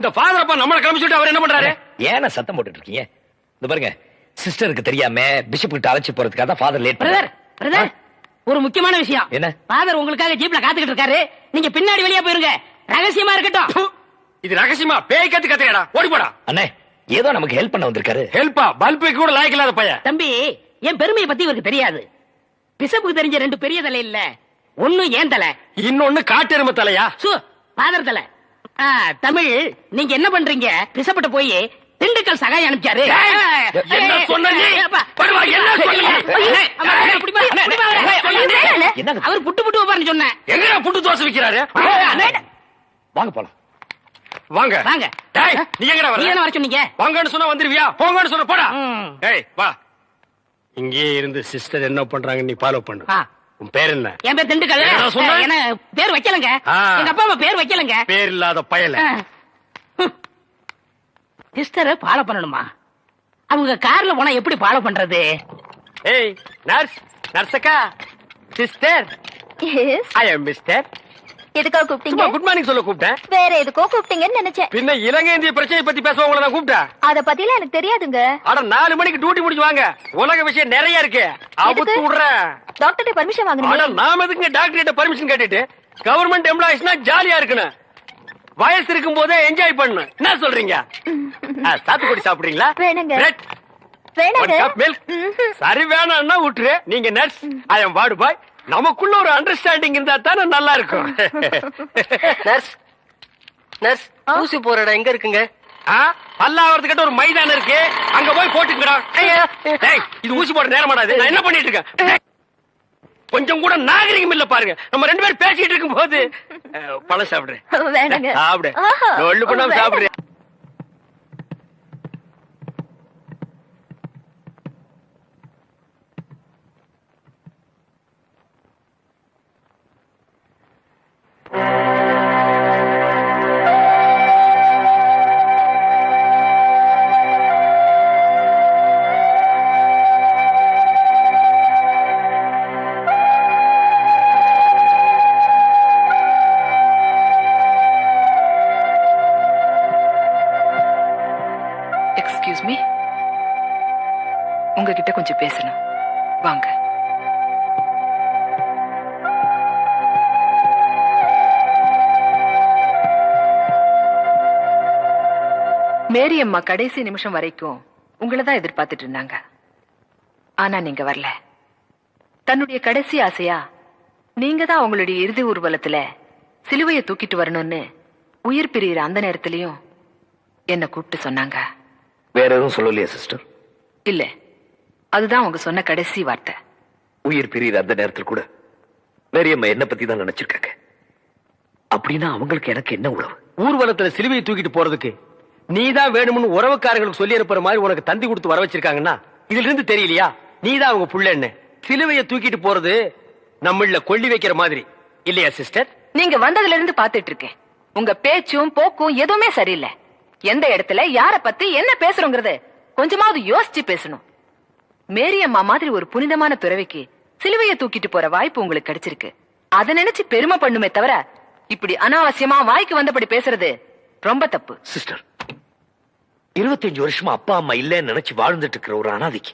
இந்த ஃபாதர் அப்பா நம்மள கிளம்பிச்சுட்டு அவர் என்ன பண்றாரு? ஏன்னா சத்தம் போட்டுட்டு இருக்கீங்க? இந்த பாருங்க, சிஸ்டருக்கு தெரியாம பிஷப் கிட்ட அழைச்சு போறதுக்காக தான் ஃபாதர் லேட் பிரதர் பிரதர் ஒரு முக்கியமான விஷயம். என்ன? ஃபாதர் உங்களுக்காக ஜீப்ல காத்துக்கிட்டு இருக்காரு. நீங்க பின்னாடி வெளியே போயிருங்க, ரகசியமா இருக்கட்டும். இது ரகசியமா பேய் கத்து கத்துக்கடா, ஓடி போடா. அண்ணே, ஏதோ நமக்கு ஹெல்ப் பண்ண வந்திருக்காரு. ஹெல்ப்பா? பல்பு கூட லாய்க்கு இல்லாத பையன். தம்பி, என் பெருமையை பத்தி இவருக்கு தெரியாது. பிஷப்புக்கு தெரிஞ்ச 2 பெரிய தலை இல்ல, ஒண்ணு ஏன் தலை, இன்னொன்னு காட்டெருமை தலையா? ஃபாதர் தலை. தமிழ், நீங்க என்ன பண்றீங்க? பிஷப்பிட்ட போய் திண்டுக்கல் சகாய் அனுப்பிச்சாரு. என்ன சொன்ன நீ? படுவா, என்ன சொன்னீங்க? அவர் புட்டு புட்டு வைப்பாருன்னு சொன்னேன். எங்கடா புட்டு தோசை விக்கிறாரு? வாங்க போலாம். வாங்க வாங்க. டேய், நீ எங்கடா வர? நீ என்ன வர சொன்னீங்க? வாங்கன்னு சொன்னா வந்துருவியா? போங்கன்னு சொன்னா போடா. டேய் வா. இங்கே இருந்து சிஸ்டர் என்ன பண்றாங்க நீ ஃபாலோ பண்ணு. உன் பேர் என்ன? என் பேர் திண்டுக்கல். என்ன பேர் வைக்கலங்க, எங்க அப்பா அம்மா பேர் வைக்கலங்க. பேர் இல்லாத பயல. சிஸ்டரை ஃபாலோ பண்ணணுமா? அவங்க கார்ல போனா எப்படி ஃபாலோ பண்றது? ஏய் நர்ஸ், நர்ஸக்கா. சிஸ்டர், ஐ அம் மிஸ்டர். எதுக்காக கூப்பிட்டீங்க? குட் மார்னிங் சொல்ல கூப்பிட்டேன். வேற எதுக்கோ கூப்பிட்டீங்கன்னு நினைச்சேன். பின்ன இலங்கை இந்திய பிரச்சனை பத்தி பேச உங்களை நான் கூப்பிட்டேன். அத பத்திலாம் எனக்கு தெரியாதுங்க. அட 4 மணிக்கு டியூட்டி முடிச்சு வாங்க, உலக விஷயம் நிறைய இருக்கு. அவுத்து விடுறேன். டாக்டர் பர்மிஷன் அட வாங்குறீங்க? நாம எதுக்கு டாக்டர் கிட்ட பர்மிஷன் கேட்டுட்டு? கவர்மெண்ட் எம்ப்ளாயிஸ்னா ஜாலியா இருக்கணும், வயசு இருக்கும் போதே என்ஜாய் பண்ணணும். என்ன சொல்றீங்க? சாத்துக்குடி சாப்பிடுறீங்களா? வேணுங்க. பிரெட், வேணாங்க. மில்க். சரி வேணாம்னா விட்டுரு. நீங்க நர்ஸ், ஐ அம் வார்டு பாய். நமக்குள்ள ஒரு அண்டர்ஸ்டாண்டிங் இருந்தா தானே நல்லா இருக்கும். நர்ஸ், நர்ஸ், ஊசி போற இடம் எங்க இருக்குங்க? பல்லாவரத்துக்கிட்ட ஒரு மைதானம் இருக்கு, அங்க போய் போட்டுக்கடா. இது ஊசி போட நேரமாடாது. நான் என்ன பண்ணிட்டு இருக்கேன்? கொஞ்சம் கூட நாகரிகம் இல்ல பாருங்க. நம்ம 2 பேரும் பேசிட்டு இருக்கும் போது பழம் சாப்பிடுறேன். வேணாங்க. சாப்பிடு, ஒண்ணு பண்ணாம சாப்பிடுறேன். எக்ஸ்கியூஸ் மீ, உங்ககிட்ட கொஞ்சம் பேசணும். வாங்க. மேரி அம்மா கடைசி நிமிஷம் வரைக்கும் உங்களை தான் எதிர்பார்த்துட்டு இருந்தாங்க. ஆனா நீங்க வரல. தன்னுடைய கடைசி ஆசையா நீங்க தான் அவங்களுடைய இறுதி ஊர்வலத்துல சிலுவையை தூக்கிட்டு வரணும்னு உயிர் பிரியிற அந்த நேரத்திலையும் என்ன கூப்பிட்டு சொன்னாங்க. வேற எதுவும் சொல்லலையா சிஸ்டர்? இல்ல, அதுதான் அவங்க சொன்ன கடைசி வார்த்தை. உயிர் பிரியிற அந்த நேரத்தில் கூட மேரியம்மா என்ன பத்தி தான் நினைச்சிருக்காங்க. அப்படின்னா அவங்களுக்கு எனக்கு என்ன உறவு? ஊர்வலத்துல சிலுவையை தூக்கிட்டு போறதுக்கு நீதான் வேணும்னு உறவுக்காரங்களுக்கு சொல்லி இருப்பற மாதிரி உனக்கு தந்தி கொடுத்து வர வச்சிருக்காங்கன்னா இதுல இருந்து தெரியலையா நீதான் அவங்க புள்ளன்னு? சிலுவையை தூக்கிட்டு போறது நம்மள கொள்ளி வைக்கிற மாதிரி இல்லையா சிஸ்டர்? நீங்க வந்ததுல இருந்து பாத்துட்டு இருக்கேன். உங்க பேச்சும் போக்கும் எதுவுமே சரியில்லை. எந்த இடத்துல யார பத்தி என்ன பேசுறோங்கிறது கொஞ்சமாவது யோசிச்சு பேசணும். மேரியம்மா மாதிரி ஒரு புனிதமான துறவிக்கு சிலுவையை தூக்கிட்டு போற வாய்ப்பு உங்களுக்கு கிடைச்சிருக்கு. அதை நினைச்சு பெருமை பண்ணுமே தவிர இப்படி அனாவசியமா வாய்க்கு வந்தபடி பேசுறது ரொம்ப தப்பு. சிஸ்டர், 25 வருஷமா அப்பா அம்மா இல்லன்னு நினைச்சு வாழ்ந்துட்டு இருக்கிற ஒரு அனாதைக்கு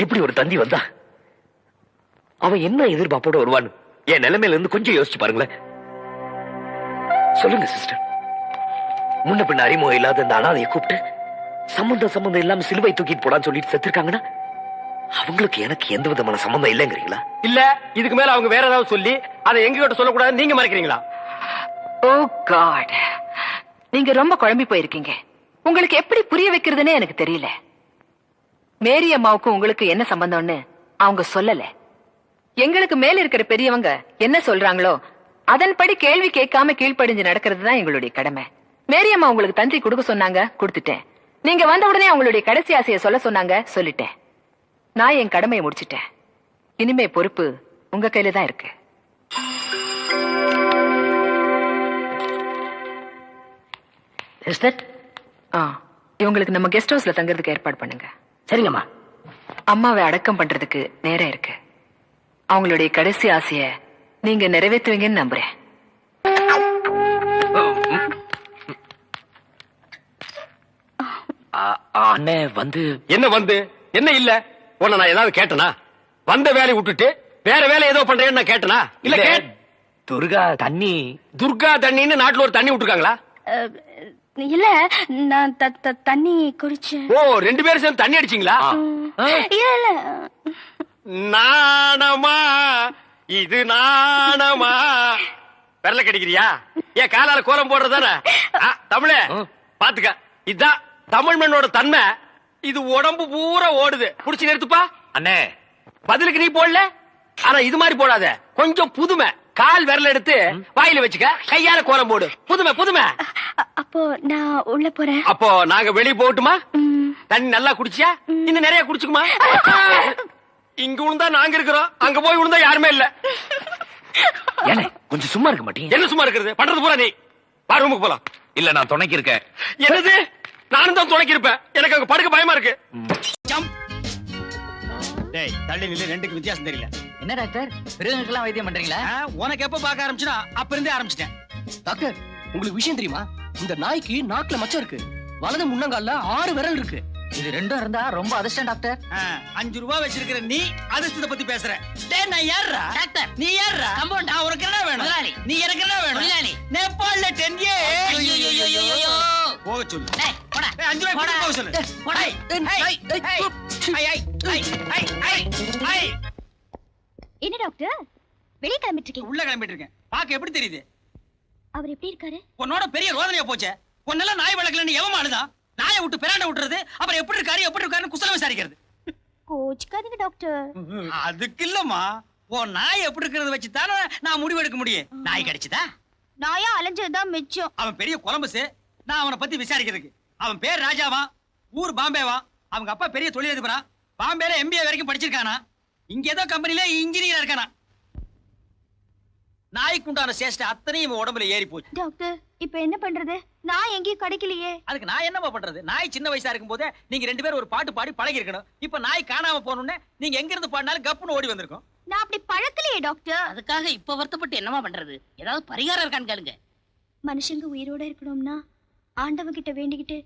இப்படி ஒரு தந்தி வந்தா அவன் என்ன எதிர்பார்ப்போட வருவான்னு என் நிலைமையில இருந்து கொஞ்சம் யோசிச்சு பாருங்களேன். சொல்லுங்க சிஸ்டர், முன்ன பின்ன அறிமுகம் இல்லாத இந்த அனாதையை கூப்பிட்டு சம்பந்தம் இல்லாம சிலுவை தூக்கிட்டு போடான்னு சொல்லிட்டு செத்துருக்காங்கன்னா அவங்களுக்கு எனக்கு எந்த விதமான சம்பந்தம் இல்லைங்கிறீங்களா? இல்ல இதுக்கு மேல அவங்க வேற ஏதாவது சொல்லி அதை எங்க கிட்ட சொல்லக்கூடாது நீங்க மறைக்கிறீங்களா? ஓ காட், நீங்க ரொம்ப குழம்பி போயிருக்கீங்க. உங்களுக்கு எப்படி புரிய வைக்கிறதுன்னு எனக்கு தெரியல. மேரி அம்மாவுக்கும் உங்களுக்கு என்ன சம்பந்தம்னு அவங்க சொல்லல. எங்களுக்கு மேல இருக்கிற பெரியவங்க என்ன சொல்றாங்களோ அதன்படி கேள்வி கேட்காம கீழ்ப்படிஞ்சு நடக்கிறது தான் எங்களுடைய கடமை. மேரி அம்மா உங்களுக்கு தந்தி கொடுக்க சொன்னாங்க, கொடுத்துட்டேன். நீங்க வந்த உடனே அவங்களுடைய கடைசி ஆசையை சொல்ல சொன்னாங்க, சொல்லிட்டேன். நான் என் கடமையை முடிச்சிட்டேன். இனிமே பொறுப்பு உங்க கையில தான் இருக்கு. இவங்களுக்கு நம்ம கெஸ்ட் ஹவுஸ்ல தங்கறதுக்கு ஏற்பாடு பண்ணுங்க. சரிங்கம்மா. அம்மாவை அடக்கம் பண்றதுக்கு நேரம் இருக்கு. அவங்களுடைய கடைசி ஆசைய நீங்க நிறைவேற்றுவீங்கன்னு நம்புறேன். அண்ணே வந்து என்ன வந்து என்ன இல்ல உன்னை நான் ஏதாவது கேட்டனா? வந்த வேலையை விட்டுட்டு வேற வேலை ஏதோ பண்றேன்னு நான் கேட்டனா? இல்ல துர்கா தண்ணி துர்கா தண்ணின்னு நாட்டுல ஒரு தண்ணி விட்டுருக்காங்களா? இல்ல நான் தண்ணி குடிச்சேன். ஓ, 2 பேரும் சேர்ந்து தண்ணி அடிச்சீங்களா? இல்ல இல்ல நாணமா இது நாணமா? விரல கடிக்கிறியா? ஏன் காலால கோலம் போடுறதானே? தமிழ பாத்துக்க, இதுதான் தமிழ் மண்ணோட தன்மை. இது உடம்பு பூரா ஓடுது. புடிச்சு நிறுத்துப்பா. அண்ணே பதிலுக்கு நீ போடல, ஆனா இது மாதிரி போடாத. கொஞ்சம் புதுமை. கால் விரல எடுத்து வாயில வச்சுக்க, கையால கோலம் போடு. புதுமை புதுமை. அப்போ நான் உள்ள போறேன். அப்போ நாங்க வெளிய போகட்டுமா? தண்ணி நல்லா குடிச்சியா? இன்னும் நிறைய குடிச்சுக்குமா? இங்க விழுந்தா நாங்க இருக்கிறோம், அங்க போய் விழுந்தா யாருமே இல்ல. ஏனே கொஞ்சம் சும்மா இருக்க மாட்டீங்க? என்ன சும்மா இருக்கிறது? பண்றது பூரா நீ. வா, ரூமுக்கு போலாம். இல்ல நான் துணைக்கு இருக்கேன். என்னது? நானும் தான் துணைக்கு இருப்பேன். எனக்கு அங்க படுக்க பயமா இருக்கு. டேய் தள்ளி நில்லு, ரெண்டுக்கு வித்தியாசம் தெரியல. என்ன டாக்டர், மிருகங்களுக்கெல்லாம் வைத்தியம் பண்றீங்களா? உனக்கு எப்ப பார்க்க ஆரம்பிச்சுனா அப்ப இருந்தே ஆரம்பிச்சிட்டேன். டாக்டர், உங்களுக்கு விஷயம் தெரியுமா? இந்த நாய்க்கு நாக்குல மச்சம் இருக்கு. வலது முன்னங்கால்ல 6 விரல் இருக்கு. இது ரெண்டும் இருந்தா ரொம்ப அதிர்ஷ்டம் டாக்டர். 5 ரூபாய் வச்சிருக்கிற நீ அதிர்ஷ்டத்தை பத்தி பேசுற. டேய் நான் யாரா? டாக்டர், நீ யாரா? கம்பவுண்டர். நான் உனக்கு என்ன வேணும்? முதலாளி. நீ எனக்கு என்ன வேணும்? முதலாளி. நேபாள்ல 10 இயர்ஸ். ஐயோ. போக சொல்லு. டேய், போடா. டேய் 5 ரூபாய் கொடுத்து போக சொல்லு. போடா. ஐ, என்ன டாக்டர் வெளிய கிளம்பிட்டு இருக்கீங்க? உள்ள கிளம்பிட்டு இருக்கேன். பாக்க எப்படி தெரியுது? அவர் எப்படி இருக்காரு? உன்னோட பெரிய ரோதனையா போச்சே. உன்னெல்லாம் நாய் வளர்க்கலன்னு எவமானுதான்? நாயை விட்டு பிராண்ட விட்டுறது, அப்புறம் எப்படி இருக்காருன்னு குசலம் விசாரிக்கிறது. கோச்சுக்காதீங்க டாக்டர். அதுக்கு இல்லம்மா, உன் நாய் எப்படி இருக்கிறத வச்சு தானே நான் முடிவு எடுக்க முடியும். நாய் கிடைச்சதா? நாயா அலைஞ்சதுதான் மிச்சம். அவன் பெரிய கொலம்பஸ். நான் அவனை பத்தி விசாரிக்கிறதுக்கு. அவன் பேர் ராஜாவா, ஊர் பாம்பேவா, அவங்க அப்பா பெரிய தொழிலதிபரா, பாம்பேல MBA வரைக்கும் படிச்சிருக்கானா, இங்க ஏதோ கம்பெனில இன்ஜினியரா இருக்கானா. நாய்க்கு உண்டான சேஷ்டை அத்தனையும் இவன் உடம்புல ஏறி போச்சு. டாக்டர், இப்ப என்ன பண்றது? நான் எங்கேயும் கிடைக்கலையே. அதுக்கு நான் என்னமா பண்றது? நாய் சின்ன வயசா இருக்கும் போதே நீங்க 2 பேரும் ஒரு பாட்டு பாடி பழகி இருக்கணும். இப்ப நாய் காணாம போனோம்னே நீங்க எங்க இருந்து பாடினாலும் கப்புன்னு ஓடி வந்திருக்கும். நான் அப்படி பழக்கலையே டாக்டர். அதுக்காக இப்ப வருத்தப்பட்டு என்னமா பண்றது? ஏதாவது பரிகாரம் இருக்கான்னு கேளுங்க. மனுஷங்க உயிரோட இருக்கணும்னா ஆண்டவன் கிட்ட வேண்டிக்கிட்டு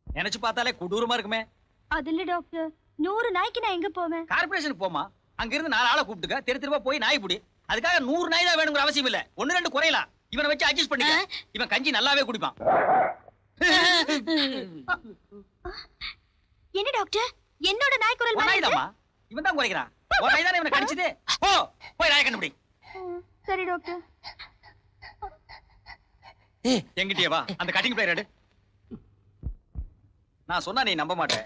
நினைச்சு பார்த்தாலே கொடூரமா இருக்குமே. அது இல்ல டாக்டர், 100 நாய்க்கு நான் எங்க போவேன்? கார்பரேஷனுக்கு போமா, அங்க இருந்து 4 ஆளை கூப்பிட்டுக்க, தெருவா போய் நாய் புடி. அதுக்காக 100 நாய் தான் வேணுங்கிற அவசியம் இல்ல. 1-2 குறையலாம். இவனை வச்சு அட்ஜஸ்ட் பண்ணிக்க. இவன் கஞ்சி நல்லாவே குடிப்பான். என்ன டாக்டர், என்னோட நாய் குரல் மாதிரி இருக்கு? நாய்தாமா, இவன் தான் குறைக்கிறான். ஒரு நாய் தானே இவனை கடிச்சது. போ போய் நாயை கண்டுபிடி. சரி டாக்டர். எங்கிட்டே வா, அந்த கட்டிங் பிளேயர் எடு. நான் சொன்னா நீ நம்ப மாட்டேன்.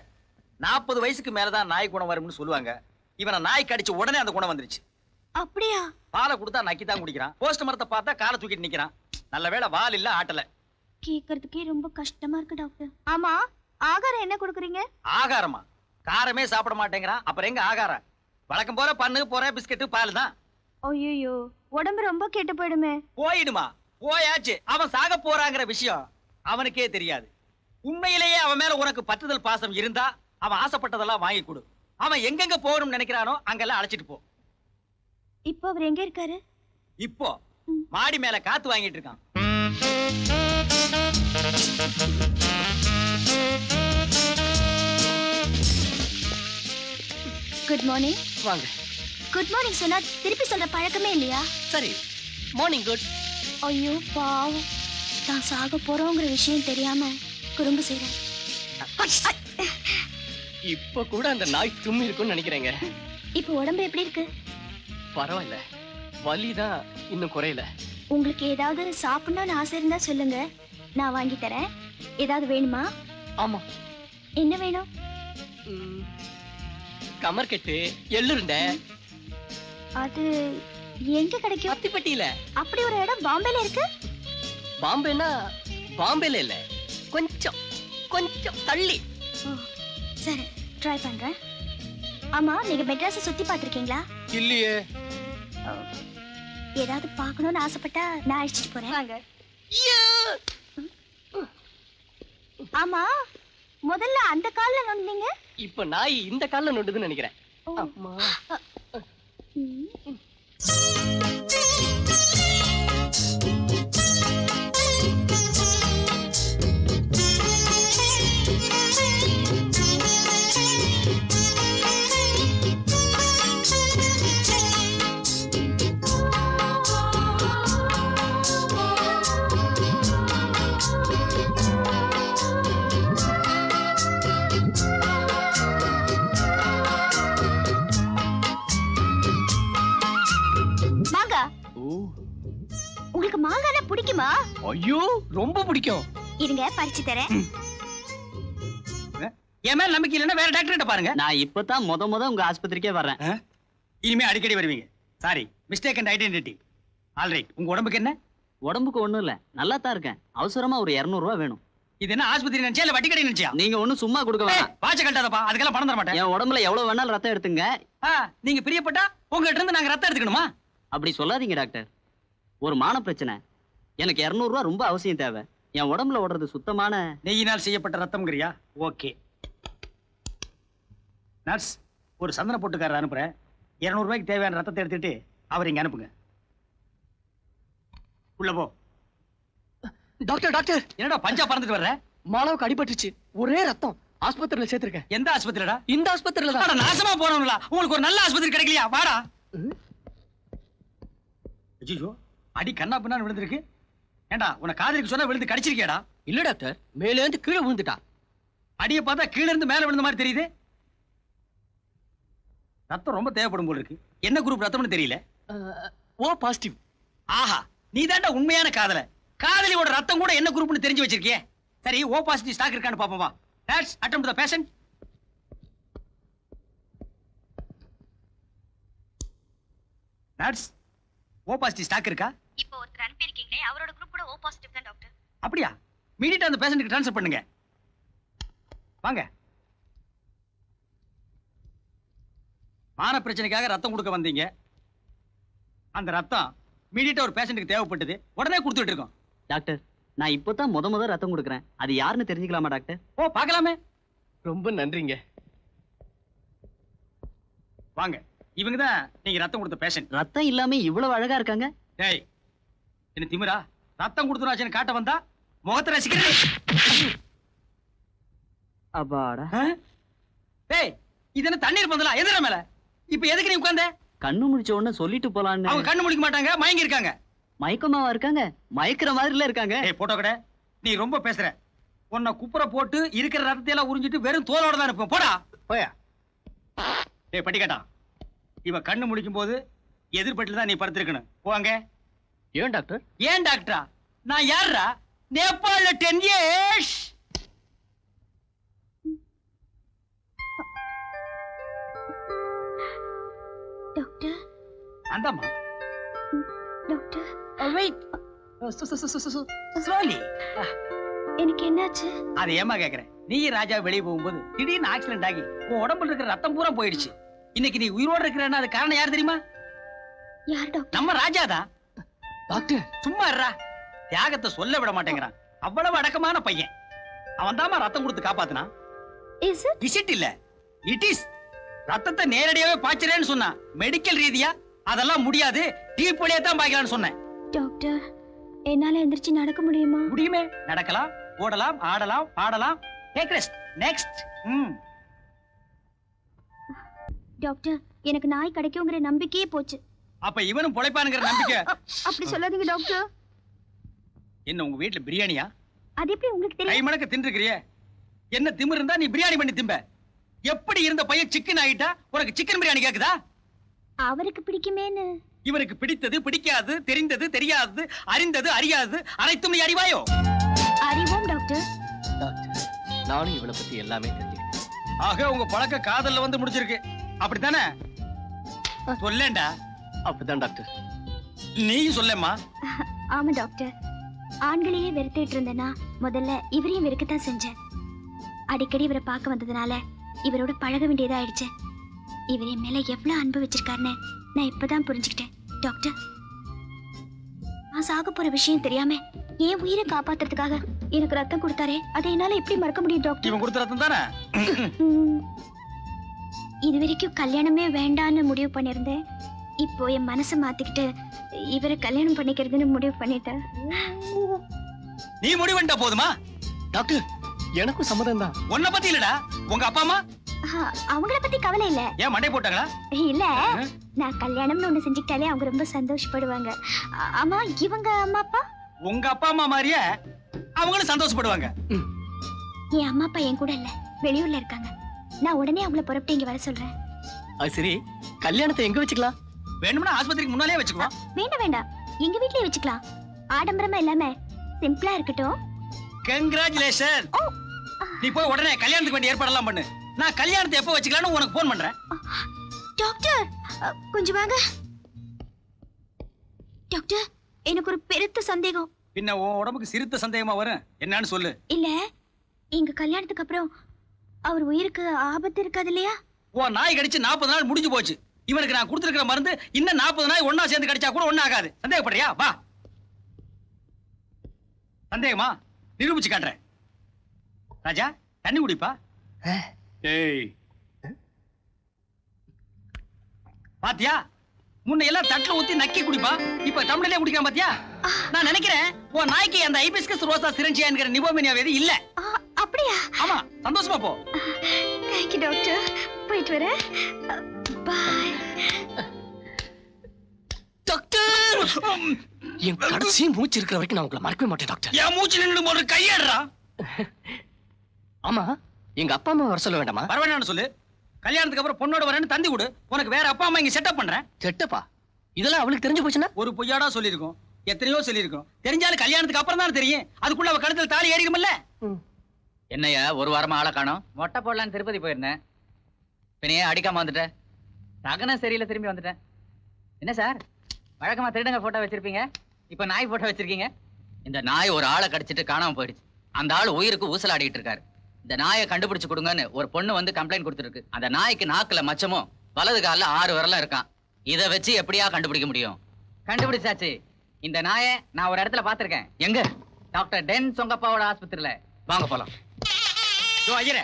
40 வயசுக்கு மேலதான் நாய் குணம் வரும்னு சொல்லுவாங்க. இவனை நாய் கடிச்ச உடனே அந்த குணம் வந்துருச்சு. அப்படியா? பாலை கொடுத்தா நக்கி தான் குடிக்கிறான். போஸ்ட் மரத்தை பார்த்தா காலை தூக்கிட்டு நிக்கிறான். நல்ல வேளை வால் இல்ல, ஆட்டல. கேக்குறதுக்கே ரொம்ப கஷ்டமா இருக்கு டாக்டர். ஆமா, ஆகாரம் என்ன கொடுக்குறீங்க? ஆகாரமா? காரமே சாப்பிட மாட்டேங்கிறான், அப்புறம் எங்க ஆகாரம்? வழக்கம் போற பண்ணு போற பிஸ்கட் பால் தான். ஐயோ, உடம்பு ரொம்ப கெட்டு போயிடுமே. போயிடுமா? போயாச்சு. அவன் சாக போறாங்கிற விஷயம் அவனுக்கே தெரியாது. உண்மையிலேயே அவன் மேல உனக்கு பற்றுதல் பாசம் இருந்தா அவன் ஆசைப்பட்டதெல்லாம் வாங்கி கொடு. அவன் எங்கெங்க போகணும்னு நினைக்கிறானோ அங்கெல்லாம் அழைச்சிட்டு போ. இப்போ அவர் எங்க இருக்காரு? இப்போ மாடி மேல காத்து வாங்கிட்டு இருக்கான். Good morning. வாங்க. குட் மார்னிங் சொன்னா திருப்பி சொல்ற பழக்கமே இல்லையா? சரி, மார்னிங் குட். ஐயோ பாவம், தான் சாக போறோங்கிற விஷயம் தெரியாம குறும்பு செய்றேன். இப்ப கூட அந்த நாய் தும்மி இருக்கும்னு நினைக்கிறேங்க. இப்போ உடம்பு எப்படி இருக்கு? பரவாயில்ல, வலிதான் இன்னும் குறையல. உங்களுக்கு ஏதாவது சாப்பிடணும்னு ஆசை இருந்தா சொல்லுங்க, நான் வாங்கி தரேன். ஏதாவது வேணுமா? ஆமா. என்ன வேணும்? கமர்கட்டு, எள்ளுருண்டை. அது எங்க கிடைக்கும்? அத்திப்பட்டியில. அப்படி ஒரு இடம் பாம்பேல இருக்கு? பாம்பேனா பாம்பேல இல்ல, கொஞ்சம் கொஞ்சம் தள்ளி. ஓ, சரி, ட்ரை பண்றேன். ஆமா, நீங்க மெட்ராஸை சுத்தி பார்த்திருக்கீங்களா? இல்லையே. ஏதாவது பார்க்கணும்னு ஆசைப்பட்டா நான் அழைச்சிட்டு போறேன். வாங்க. ஆமா, முதல்ல அந்த கால்ல நோண்டீங்க, இப்ப நாய் இந்த கால்ல நோண்டுதுன்னு நினைக்கிறேன். ஓ. அம்மா. ம். உங்களுக்கு மாங்கானா பிடிக்குமா? ஐயோ ரொம்ப பிடிக்கும். இருங்க பறிச்சு தரேன். என் மேல நம்பிக்கை இல்லைன்னா வேற டாக்டர்கிட்ட பாருங்க. நான் இப்பதான் முத உங்க ஆஸ்பத்திரிக்கே வர்றேன். இனிமே அடிக்கடி வருவீங்க. Sorry, mistake and identity. Alright, உங்க உடம்புக்கு என்ன? உடம்புக்கு ஒண்ணும் இல்ல, நல்லா தான் இருக்கேன். அவசரமா ஒரு 200 ரூபாய் வேணும். இது என்ன ஆஸ்பத்திரி நினைச்சியா இல்ல வட்டி கடை நினைச்சியா? நீங்க ஒண்ணும் சும்மா கொடுக்க வேணாம். வாட்ச கட்டாதப்பா, அதுக்கெல்லாம் பணம் தர மாட்டேன். என் உடம்புல எவ்வளவு வேணாலும் ரத்தம் எடுத்துங்க. நீங்க பிரியப்பட்டா உங்ககிட்ட இருந்து நாங்க ரத்தம் எடுத்துக்கணுமா? அப்படி சொல்லாதீங்க டாக்டர். ஒரு மான பிரச்சனை, எனக்கு 200 ரூபாய் ரொம்ப அவசியம் தேவை. என் உடம்புல ஓடுறது சுத்தமான நெய்யினால் செய்யப்பட்ட ரத்தம்ங்கறியா? ஓகே நர்ஸ், ஒரு சந்தன போட்டுக்காரர் அனுப்புறேன். 200 ரூபாய்க்கு தேவையான ரத்தத்தை எடுத்துட்டு அவர் இங்க அனுப்புங்க. உள்ள போ. டாக்டர் டாக்டர், என்னடா பஞ்சா பறந்துட்டு வர்ற? மாலாவுக்கு அடிபட்டுச்சு, ஒரே ரத்தம். ஆஸ்பத்திரியில சேர்த்திருக்கேன். எந்த ஆஸ்பத்திரிடா? இந்த ஆஸ்பத்திரியில அட, தான். நாசமா போனவங்களா, உங்களுக்கு ஒரு நல்ல ஆஸ்பத்திரி கிடைக்கலையா? வாடா. ஐயோ, அடி கண்ணா பின்னான்னு விழுந்திருக்கு. ஏண்டா, உன காதலிக்கு சொன்னா விழுந்து கடிச்சிருக்கியாடா? இல்ல டாக்டர், மேலே இருந்து கீழே விழுந்துட்டா. அடியை பார்த்தா கீழ இருந்து மேல விழுந்த மாதிரி தெரியுது. ரத்தம் ரொம்ப தேவைப்படும் போல இருக்கு. என்ன குரூப் ரத்தம்னு தெரியல. O positive. ஆஹா, நீ தாண்டா உண்மையான காதல. காதலியோட ரத்தம் கூட என்ன குரூப்னு தெரிஞ்சு வச்சிருக்கியே. சரி, ஓ பாசிட்டிவ் ஸ்டாக் இருக்கான்னு பாப்போம் வா. Nurse, attempt to the patient. Nurse, O positive stock இருக்கா? இப்போ ஒருத்தர் அனுப்பி இருக்கீங்களே, அவரோட குரூப் கூட ஓ பாசிட்டிவ் தான் டாக்டர். அப்படியா? இமிடியேட்டா அந்த பேஷண்ட்க்கு ட்ரான்ஸ்ஃபர் பண்ணுங்க. வாங்க. மான பிரச்சனைக்காக ரத்தம் கொடுக்க வந்தீங்க. அந்த ரத்தம் இமிடியேட்டா ஒரு பேஷண்ட்க்கு தேவைப்பட்டது. உடனே கொடுத்துட்டு இருக்கோம். டாக்டர், நான் இப்பதான் முத ரத்தம் கொடுக்குறேன். அது யாருன்னு தெரிஞ்சுக்கலாமா டாக்டர்? ஓ, பார்க்கலாமே. ரொம்ப நன்றிங்க. வாங்க, இவங்க தான் நீங்க ரத்தம் கொடுத்த பேஷண்ட். ரத்தம் இல்லாம இவ்வளவு அழகா இருக்காங்க. டேய், என்ன திமிரா? ரத்தம் கொடுத்துறாச்சுன்னு காட்ட வந்தா முகத்தை ரசிக்கிறேன். அப்பாடா. டேய், இது என்ன தண்ணீர் பந்தலா? எதிர மேல இப்ப எதுக்கு நீ உட்கார்ந்த? கண்ணு முடிச்ச உடனே சொல்லிட்டு போலான்னு. அவங்க கண்ணு முழிக்க மாட்டாங்க, மயங்கி இருக்காங்க. மயக்கமாவா இருக்காங்க? மயக்கிற மாதிரில இருக்காங்க. ஏய் போட்டோ கடை, நீ ரொம்ப பேசுற. உன்னை குப்புற போட்டு இருக்கிற ரத்தத்தை எல்லாம் உறிஞ்சிட்டு வெறும் தோலோட தான் இருப்போம். போடா போயா. டேய் பட்டிக்காட்டா, இவ கண்ணு முழிக்கும் போது எதிர்பட்டில தான் நீ படுத்திருக்கணும். போவாங்க. ஏன் டாக்டர்? ஏன் டாக்டரா? நான் யாருடா? நேபாள்ல 10 years. டாக்டர் அந்தம்மா. Doctor wait. ஸ்லோலி. எனக்கு என்னாச்சு? அது ஏமா கேக்குறேன்? நீ ராஜா வெளியே போகும்போது திடீர்னு ஆக்சிடென்ட் ஆகி உன் உடம்புல இருக்கிற ரத்தம் பூரா போயிடுச்சு. இன்னைக்கு நீ உயிரோட இருக்கிறன்னா அது காரணம் யார் தெரியுமா? யார் டாக்டர்? நம்ம ராஜாதான். டாக்டர் சும்மா இருடா. தியாகத்தை சொல்ல விட மாட்டேங்கிறான். அவ்வளவு அடக்கமான பையன். அவன் தாமா ரத்தம் கொடுத்து காப்பாத்தினா. Is it? இட் இல்ல, இட் இஸ். ரத்தத்தை நேரடியாவே பாய்ச்சறேன்னு சொன்னா மெடிக்கல் ரீதியா அதெல்லாம் முடியாது. டீப் வழியா தான் பாய்க்கலாம்னு சொன்னேன். டாக்டர், என்னால எந்திரிச்சு நடக்க முடியுமா? முடியுமே. நடக்கலாம், ஓடலாம், ஆடலாம், பாடலாம். Take rest. நெக்ஸ்ட். டாக்டர், எனக்கு நாய் கிடைக்குங்கிற நம்பிக்கையே போச்சு. அப்ப இவனும் பொழைப்பானுங்கிற நம்பிக்கை. அப்படி சொல்லாதீங்க டாக்டர். என்ன உங்க வீட்டுல பிரியாணியா? அது எப்படி உங்களுக்கு கை தெரியும்? மணக்க தின்றுக்கிறியே. என்ன திமிரு இருந்தா நீ பிரியாணி பண்ணி திம்ப. எப்படி இருந்த பையன் சிக்கன் ஆயிட்டா உனக்கு சிக்கன் பிரியாணி கேக்குதா? அவருக்கு பிடிக்குமேன்னு. இவனுக்கு பிடித்தது பிடிக்காது, தெரிந்தது தெரியாது, அறிந்தது அறியாது, அனைத்தும் நீ அறிவாயோ? அறிவோம் டாக்டர். டாக்டர், நானும் இவளை பத்தி எல்லாமே தெரிஞ்சுக்கிட்டேன். ஆக உங்க பழக்க காதல்ல வந்து முடிச்சிருக்கு. அப்படித்தானே? சொல்லேன்டா. அப்படிதான் டாக்டர். நீயும் சொல்லேம்மா. ஆமா டாக்டர், ஆண்களையே வெறுத்துட்டு இருந்தேனா முதல்ல இவரையும் வெறுக்கத்தான் செஞ்சேன். அடிக்கடி இவரை பார்க்க வந்ததுனால இவரோட பழக வேண்டியதா ஆயிடுச்சு. இவர் என் மேல எவ்வளவு அன்பு வச்சிருக்காருன்னு நான் இப்பதான் புரிஞ்சுக்கிட்டேன். டாக்டர், நான் சாக போற விஷயம் தெரியாம என் உயிரை காப்பாத்துறதுக்காக எனக்கு ரத்தம் கொடுத்தாரே, அதை என்னால எப்படி மறக்க முடியும் டாக்டர்? இவன் கொடுத்த ரத்தம் தானே? இது வரைக்கும் கல்யாணமே வேண்டான்னு முடிவு பண்ணிருந்தேன். இப்போ என் மனசை மாத்திக்கிட்டு இவரை கல்யாணம் பண்ணிக்கிறதுன்னு முடிவு பண்ணிட்டேன். நீ முடிவு பண்ணிட்டா போதுமா? டாக்டர், எனக்கும் சம்மதம் தான். உன்னை பத்தி இல்லடா, உங்க அப்பா அம்மா. அவங்கள பத்தி கவலை இல்ல. ஏன் மண்டை போட்டாங்களா? இல்ல, நான் கல்யாணம்னு ஒண்ணு செஞ்சுக்கிட்டாலே அவங்க ரொம்ப சந்தோஷப்படுவாங்க. ஆமா, இவங்க அம்மா அப்பா? உங்க அப்பா அம்மா மாதிரியே அவங்களும் சந்தோஷப்படுவாங்க. என் அம்மா அப்பா என் கூட இல்ல, வெளியூர்ல இருக்காங்க. நான் உடனே அவங்கள புறப்பட்டு இங்க வர சொல்றேன். அது சரி, கல்யாணத்தை எங்க வச்சுக்கலாம்? வேணும்னா ஆஸ்பத்திரிக்கு முன்னாலே வச்சுக்குவோம். வேண்டாம் வேண்டாம், எங்க வீட்லயே வச்சுக்கலாம். ஆடம்பரமா இல்லாம சிம்பிளா இருக்கட்டும். கங்க்ராச்சுலேஷன். நீ போய் உடனே கல்யாணத்துக்கு வேண்டிய ஏற்பாடெல்லாம் பண்ணு. நான் கல்யாணத்தை எப்போ வச்சுக்கலாம்னு உனக்கு போன் பண்றேன். டாக்டர் கொஞ்சம் வாங்க. டாக்டர் எனக்கு ஒரு பெருத்த சந்தேகம். பின்ன உன் உடம்புக்கு சிறுத்த சந்தேகமா வரும். என்னன்னு சொல்லு. இல்ல எங்க கல்யாணத்துக்கு அப்புறம் அவர் உயிருக்கு ஆபத்து இருக்காது இல்லையா? உன் நாய் கடிச்சு 40 நாள் முடிஞ்சு போச்சு. இவனுக்கு நான் கொடுத்திருக்கிற மருந்து இன்னும் 40 நாய் ஒன்னா சேர்ந்து கடிச்சா கூட ஒண்ணு ஆகாது. சந்தேகப்படுறியா? வா. சந்தேகமா? நிரூபிச்சு காட்டுறேன். ராஜா தண்ணி குடிப்பா. ஏய் பாத்தியா, முன்ன எல்லாம் தட்டுல ஊத்தி நக்கி குடிப்பா, இப்ப டம்ளர்லயே குடிக்கலாம். பாத்தியா? நான் நினைக்கிறேன் உன் நாய்க்கு அந்த ஹைபிஸ்கஸ் ரோசா சிரஞ்சியா என்கிற நிமோனியா வேதி இல்ல. அப்படியா? ஆமா, சந்தோஷமா போ. Thank you doctor. போயிட்டு வரேன். பை. டாக்டர், என் கடைசி மூச்சு இருக்கிற வரைக்கும் நான் உங்களை மறக்கவே மாட்டேன் டாக்டர். என் மூச்சு நின்று போற கையேடுறா. ஆமா, எங்க அப்பா அம்மா வர சொல்ல வேண்டாமா? வரவேண்டாம்னு சொல்லு. கல்யாணத்துக்கு அப்புறம் பொண்ணோட வரேன்னு தந்தி கொடு. உனக்கு வேற அப்பா அம்மா இங்க செட்டப் பண்றேன். செட்டப்பா? இதெல்லாம் அவளுக்கு தெரிஞ்சு போச்சுன்னா? ஒரு பொய்யாடா சொல்லிருக்கோம், எத்தனையோ சொல்லிருக்கோம். தெரிஞ்சாலும் கல்யாணத்துக்கு அப்புறம் தான் தெரியும். அதுக்குள்ள அவ கழுத்துல தாலி ஏறிக்கும்ல. என்னையா ஒரு வாரமா ஆளை காணோம்? மொட்டை போடலான்னு திருப்பதி போயிருந்தேன். பின்னையே அடிக்காம வந்துட்டேன். நகனம் சரியில்லை, திரும்பி வந்துட்டேன். என்ன சார், வழக்கமா திருடங்க போட்டோ வச்சிருப்பீங்க, இப்ப நாய் போட்டோ வச்சிருக்கீங்க? இந்த நாய் ஒரு ஆளை கடிச்சிட்டு காணாம போயிடுச்சு. அந்த ஆள் உயிருக்கு ஊசலாடிட்டு இருக்காரு. இந்த நாயை கண்டுபிடிச்சு கொடுங்கன்னு ஒரு பொண்ணு வந்து கம்ப்ளைண்ட் கொடுத்துருக்கு. அந்த நாய்க்கு நாக்குல மச்சமும் வலது காலில் 6 விரலும் இருக்கான். இதை வச்சு எப்படியா கண்டுபிடிக்க முடியும்? கண்டுபிடிச்சாச்சு. இந்த நாயை நான் ஒரு இடத்துல பாத்திருக்கேன். எங்க? டாக்டர் டென் சொங்கப்பாவோட ஆஸ்பத்திரியில. வாங்க போலாம். ஐயரே,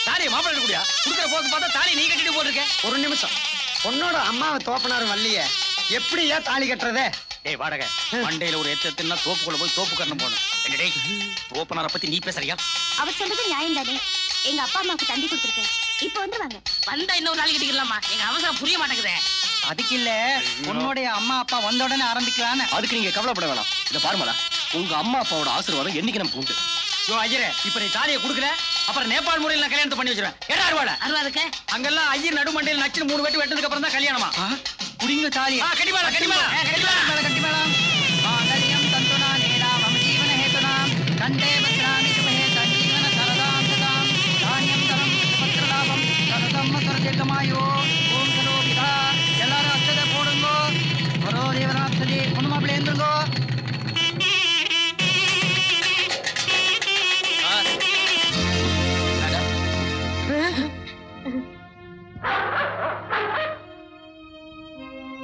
தாலியை மாப்பிள்ளை கூடியா குடுக்கிற போது பார்த்தா தாலி நீ கட்டிட்டு போட்டிருக்க. ஒரு நிமிஷம், பொண்ணோட அம்மாவை தோப்பனாரும் வரலையே, எப்படியா தாலி கட்டுறதே? டேய் வாடகை, மண்டையில ஒரு எத்தனா தோப்புக்குள்ள போய் தோப்பு கண்ணம் போகணும். டேய், தோப்பனாரை பத்தி நீ பேசுறியா? அவர் சொல்றது நியாயம் தானே. எங்க அப்பா அம்மாவுக்கு தந்தி கொடுத்துருக்கேன். இப்போ வந்துருவாங்க. வந்தா இன்னொரு நாளைக்கு கட்டிக்கலாமா? எங்க அவசரம் புரிய மாட்டேங்குதே. அதுக்கு இல்ல, உன்னுடைய அம்மா அப்பா வந்த உடனே ஆரம்பிக்கலான்னு. அதுக்கு நீங்க கவலைப்பட வேணாம். இத பாருமலா, உங்க அம்மா அப்பாவோட ஆசீர்வாதம் என்னைக்கு நமக்கு உண்டு. ஐயரே, இப்ப நீ தாலியை குடுக்கல, அப்புறம் நேபாள் முறையில் நான் கல்யாணத்தை பண்ணி வச்சிருவேன். ஏடா அறுவாடா? அறுவாதுக்கு அங்கெல்லாம் ஐயர் நடுமண்டையில் நச்சு 3 வெட்டு வெட்டதுக்கு அப்புறம் தான் கல்யாணமா. குடிங்க தாலி. கட்டிமாடா கட்டிமாடா கட்டிமாடா. மாங்கல்யம் தந்துனா நேரா மம ஜீவன ஹேதுனாம் கண்டே பத்ராமி சுபஹே சஞ்சீவன சரதாம் சதாம் தானியம் தரம் பத்ரலாபம் சரதம் சரதேகமாயோ ஓம் சரோபிதா. எல்லாரும் அச்சதை போடுங்கோ. பரோ தேவராப்சதி பொண்ணு மாப்பிள்ளை எழுந்துங்கோ.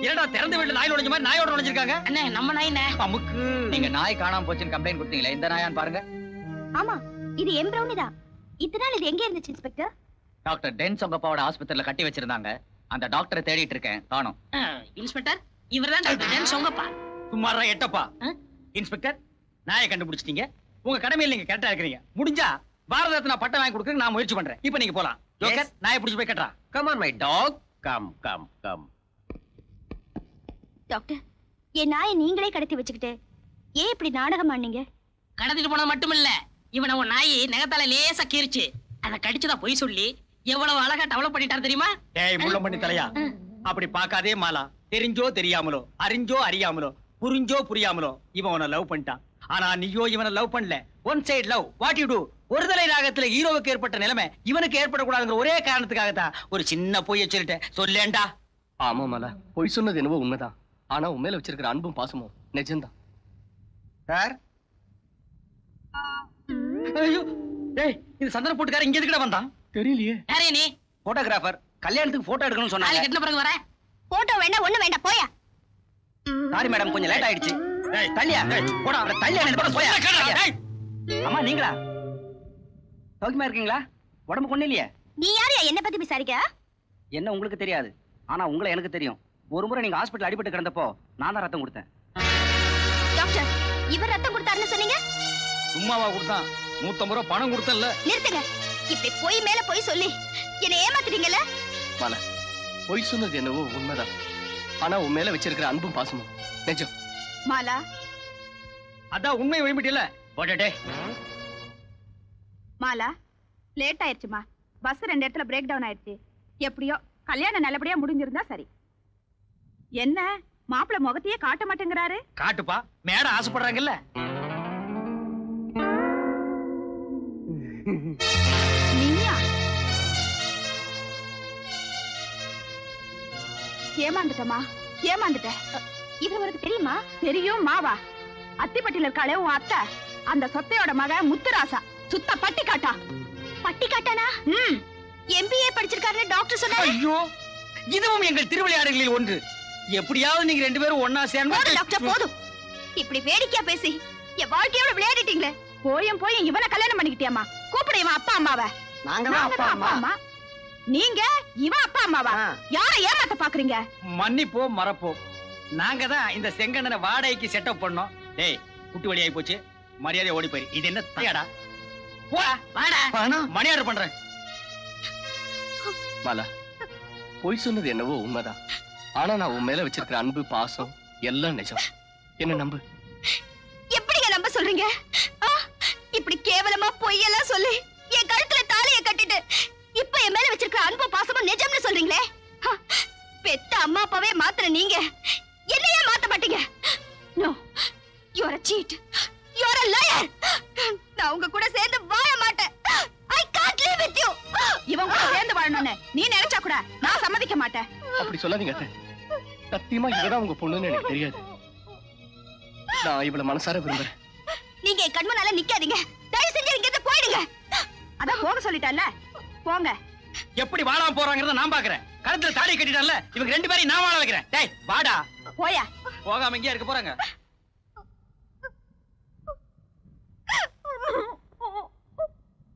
என்னடா திறந்த வீட்டுல நாய் நுழைஞ்ச மாதிரி நாயோட நுழைஞ்சிருக்காங்க? அண்ணே, நம்ம நாயினே. அமுக்கு. நீங்க நாய் காணாம போச்சுன்னு கம்ப்ளைண்ட் கொடுத்தீங்களே, இந்த நாயான்னு பாருங்க. ஆமா, இது எம் பிரவுனி தான். இத்தனை நாள் இது எங்க இருந்துச்சு இன்ஸ்பெக்டர்? டாக்டர் டென் சொங்கப்பாவோட ஆஸ்பத்திரியில கட்டி வச்சிருந்தாங்க. அந்த டாக்டரை தேடிட்டு இருக்கேன், காணோம். இன்ஸ்பெக்டர், இவர்தான் டாக்டர் டென் சொங்கப்பா. சும்மாரா எட்டப்பா. இன்ஸ்பெக்டர், நாயை கண்டுபிடிச்சிட்டீங்க. உங்க கடமையில் நீங்க கரெக்டா இருக்கிறீங்க. முடிஞ்சா பாரத ரத்னா பட்டம் வாங்கி கொடுக்க நான் முயற்சி பண்றேன். இப்போ நீங்க போலாம். ஜோக்கர், நாயை பிடிச்சு போய் கட்டறா. Come on my dog, come come come. Doctor, என் நாயை நீங்களே கடத்தி வச்சுக்கிட்டு ஏன் இப்படி நாடகம் ஆனீங்க? கடத்திட்டு போனது மட்டுமில்ல, இவனை உன் நாய் நகத்தால லேசா கீறிச்சு. அதை கடிச்சுதான் பொய் சொல்லி எவ்வளவு அழகா டெவலப் பண்ணிட்டாரு தெரியுமா? டேய் முள்ளம் பண்ணி தலையா, அப்படி பார்க்காதே மாலா. தெரிஞ்சோ தெரியாமலோ, அறிஞ்சோ அறியாமலோ, புரிஞ்சோ புரியாமலோ இவன் உன்னை லவ் பண்ணிட்டான். ஆனா நீயோ இவனை லவ் பண்ணல. One side love. What you to? ஒரு தலை ராகத்துல ஹீரோவுக்கு ஏற்பட்ட நிலைமை இவனுக்கு ஏற்படக்கூடாதுங்கிற ஒரே காரணத்துக்காகத்தான் ஒரு சின்ன பொய்யை சொல்லிட்டேன். சொல்லேண்டா. ஆமா மலா, பொய் சொன்னது என்னவோ உண்மைதான். ஆனா உன் மேல வச்சிருக்கிற அன்பும் பாசமும் நிஜம்தான். சார், ஐயோ, டேய், இது சந்தன போட்டுக்கார இங்க எதுக்குடா வந்தான்? தெரியலையே. யாரே நீ? போட்டோகிராஃபர், கல்யாணத்துக்கு போட்டோ எடுக்கணும்னு நாளைக்கு சொன்னாங்க. கட்டின பிறகு வரேன். போட்டோ வேண்டாம், ஒண்ணு வேண்டாம், போயா. சாரி மேடம், கொஞ்சம் லேட் ஆயிடுச்சு. டேய் தள்ளியா, டேய் போடா, அந்த தள்ளியா இந்த பக்கம் போயா. டேய், அம்மா நீங்களா? சௌக்கியமா இருக்கீங்களா? உடம்பு கொண்டு இல்லையே? நீ யாரையா என்ன பத்தி விசாரிக்க? என்ன உங்களுக்கு தெரியாது, ஆனா உங்களை எனக்கு தெரியும். ஒரு முறை நீங்க ஹாஸ்பிடல் அடிபட்டு கிடந்தப்போ நான் தான் ரத்தம் கொடுத்தேன். டாக்டர், இவர் ரத்தம் கொடுத்தாருன்னு சொன்னீங்க. சும்மாவா கொடுத்தான்? 150 ரூபாய் பணம் கொடுத்தல்ல. நிறுத்துங்க. இப்படி பொய் மேல பொய் சொல்லி என்ன ஏமாத்துறீங்கல்ல? மலா, பொய் சொன்னது என்னவோ உண்மைதான். ஆனா உன் மேல வச்சிருக்கிற அன்பும் பாசமும் நிஜம். மாலா, அதான் உண்மை விரும்பிட்டில்ல. போடே. மாலா, லேட் ஆயிடுச்சுமா. பஸ் 2 இடத்துல பிரேக் டவுன் ஆயிடுச்சு. எப்படியோ கல்யாணம் நல்லபடியா முடிஞ்சிருந்தா சரி. என்ன மாப்பிள முகத்தையே காட்ட மாட்டேங்கிறாரு. காட்டுப்பா, மேடம் ஆசைப்படுறாங்கல்ல. நீயா? ஏமாந்துட்டமா, ஏமாந்துட்ட. இவர் உனக்கு தெரியுமா? தெரியும் மாவா. அத்திப்பட்டியில இருக்காளே உன் அத்தை, அந்த சொத்தையோட மக முத்துராசா. சுத்த பட்டி காட்டா. பட்டி காட்டானா? MBA படிச்சிருக்காருன்னு டாக்டர் சொன்னாரு. ஐயோ, இதுவும் எங்கள் திருவிளையாடல்களில் ஒன்று. எப்படியாவது நீங்க 2 பேரும் ஒன்னா சேர்ந்து. போதும் டாக்டர், போதும். இப்படி வேடிக்கையா பேசி என் வாழ்க்கையோட விளையாடிட்டீங்களே. போயும் இவனை கல்யாணம் பண்ணிக்கிட்டியாமா? கூப்பிடு இவன் அப்பா அம்மாவை. நாங்க தான் அப்பா அம்மா. நீங்க இவன் அப்பா அம்மாவா? யாரை ஏமாத்த பாக்குறீங்க? மன்னிப்போம், மறப்போம். நாங்க தான் இந்த செங்கண்ணனை வாடகைக்கு செட்டப் பண்ணோம். டேய், குட்டி வழி ஆகி போச்சு, மரியாதை ஓடி போயிரு. இது என்ன தயாடா? மணி ஆர்டர் பண்றேன். மாலா, போய் சொன்னது என்னவோ உண்மைதான். ஆனா நான் உன் மேல வச்சிருக்கிற அன்பு, பாசம் எல்லாம் நிஜம். என்ன நம்பு. எப்படிங்க நம்ப சொல்றீங்க? இப்படி கேவலமா பொய்யெல்லாம் சொல்லி என் கழுத்துல தாலியை கட்டிட்டு இப்ப என் மேல வச்சிருக்கிற அன்பு பாசமும் நிஜம்னு சொல்றீங்களே. பெத்த அம்மா அப்பாவே மாத்திர நீங்க என்னையே மாத்த மாட்டீங்க. No, you are a cheat. You are a liar. நான் உங்க கூட சேர்ந்து வாழ மாட்டேன். I can't live with you. இவன் கூட சேர்ந்து வாழணும்னு நீ நினைச்சா கூட நான் சம்மதிக்க மாட்டேன். அப்படி சொல்லாதீங்க அத்தை. சத்தியமா இவதான் உங்க பொண்ணுன்னு எனக்கு தெரியாது. நான் இவளை மனசார விரும்புறேன். நீங்க என் கண்முன்னால நிக்காதீங்க. தயவு செஞ்சு இங்க இருந்து போயிடுங்க. அதான் போக சொல்லிட்டல்ல, போங்க. எப்படி வாழாம போறாங்கறத நான் பாக்குறேன். கழுத்துல தாலி கட்டிட்டான்ல, இவங்க 2 பேரையும் நான் வாழ வைக்கிறேன். டேய் வாடா. போயா. போகாம இங்கே இருக்க போறாங்க.